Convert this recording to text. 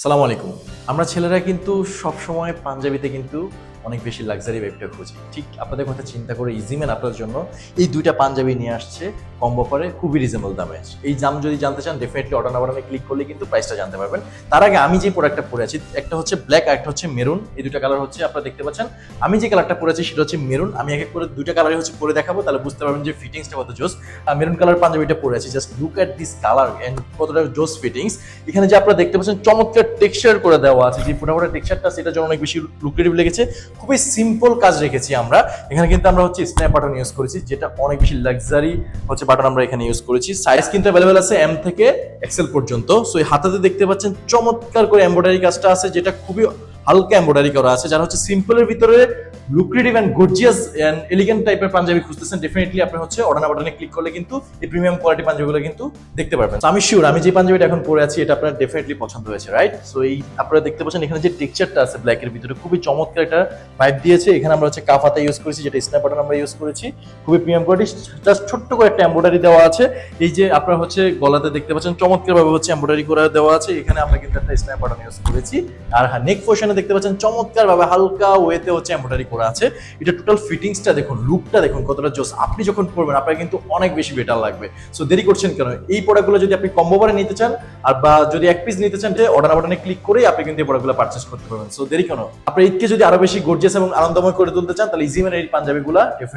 সালামু আলাইকুম। আমরা ছেলেরা কিন্তু সবসময় পাঞ্জাবিতে কিন্তু অনেক বেশি লাক্সারি ভাইবটা খুঁজি। ঠিক আপনাদের কথা চিন্তা করে ইজিম্যান আপনার জন্য এই ২ টা পাঞ্জাবি নিয়ে আসছে কম্বো অফারে খুবই রিজনেবল দামে। এই দাম যদি জানতে চান ডেফিনিটলি অর্ডার নাও বাটনে ক্লিক করলে কিন্তু প্রাইসটা জানতে পারবেন। তার আগে আমি যে প্রোডাক্টটা পরে আছি একটা হচ্ছে ব্ল্যাক আর একটা হচ্ছে মেরুন। এই ২ টা কালার হচ্ছে আপনারা দেখতে পাচ্ছেন। আমি যে কালারটা পরে আছি সেটা হচ্ছে মেরুন। আমি এক এক করে ২ টা কালারই হচ্ছে পরে দেখাবো, তাহলে বুঝতে পারবেন যে ফিটিংসটা কত জোস। মেরুন কালার পাঞ্জাবিটা পরে আছি, just look at this colour and কতটা জোস ফিটিংস। এখানে যে আপনারা দেখতে পাচ্ছেন চমৎকার টেক্সচার করে দেওয়া আছে, যে ফোটাফোটা টেক্সচারটা সেটার জন্য অনেক বেশি লুক্রেটিভ লেগেছে। খুবই সিম্পল কাজ রেখেছি আমরা এখানে, কিন্তু আমরা হচ্ছে স্ন্যাপ বাটন ইউজ করেছি, যেটা অনেক বেশি লাক্সারি হচ্ছে বাটন আমরা এখানে ইউজ করেছি। সাইজ কিন্তু অ্যাভেলেবেল আছে এম থেকে এক্সেল পর্যন্ত। সো এই হাতাতে দেখতে পাচ্ছেন চমৎকার করে এমব্রয়ডারি কাজটা আছে, যেটা খুবই হালকা এমব্রয়ডারি করা আছে। যারা হচ্ছে সিম্পলের ভিতরে lucrative and gorgeous and elegant টাইপের পাঞ্জাবি খুঁজতেছেন, ডেফিনেটলি আপনি হচ্ছে অর্ডার বাটনে ক্লিক করলে কিন্তু এই প্রিমিয়াম কোয়ালিটি পাঞ্জাবিগুলো কিন্তু দেখতে পারবেন। আমি শিওর আমি যে পাঞ্জাবিটা এখন পরে আছি এটা আপনার ডেফিনেটলি পছন্দ হয়েছে, রাইট? সো এই আপনারা দেখতে পাচ্ছেন এখানে যে টেক্সচারটা আছে ব্ল্যাকের ভিতরে খুবই চমৎকার একটা ভাইব দিয়েছে। এখানে আমরা হচ্ছে কাফাতা ইউজ করেছি, যেটা স্ন্যাপ বাটন আমরা ইউজ করেছি, খুবই প্রিমিয়াম কোয়ালিটি। জাস্ট ছোট্ট করে একটা এমব্রয়ডারি দেওয়া আছে। এই যে আপনারা হচ্ছে গলাতে দেখতে পাচ্ছেন চমৎকার ভাবে হচ্ছে এমব্রয়ডারি করে দেওয়া আছে। এখানে আমরা কিন্তু একটা স্ন্যাপ বাটন ইউজ করেছি। আর হ্যাঁ, নেক পোর্শনে দেখতে পাচ্ছেন চমৎকার ভাবে হালকা ওয়েতে হচ্ছে এমব্রয়ডারি করা আছে। এটা টোটাল ফিটিংসটা দেখুন, লুকটা দেখুন কতটা জোস। আপনি যখন পরবেন আপনার কিন্তু অনেক বেশি বেটার লাগবে। সো দেরি করছেন কেন? এই প্রোডাক্টগুলো যদি আপনি কম্বো বারে নিতে চান আর বা যদি এক পিস নিতে চান, অর্ডার বাটনে ক্লিক করেই আপনি কিন্তু এই প্রোডাক্টগুলো পারচেজ করতে পারবেন। সো দেরি কেন? আপনি ঈদকে যদি আরো বেশি গর্জিয়াস এবং আনন্দময় করে তুলতে চান, তাহলে ইজিম্যান এই পাঞ্জাবিগুলো ডেফিনেটলি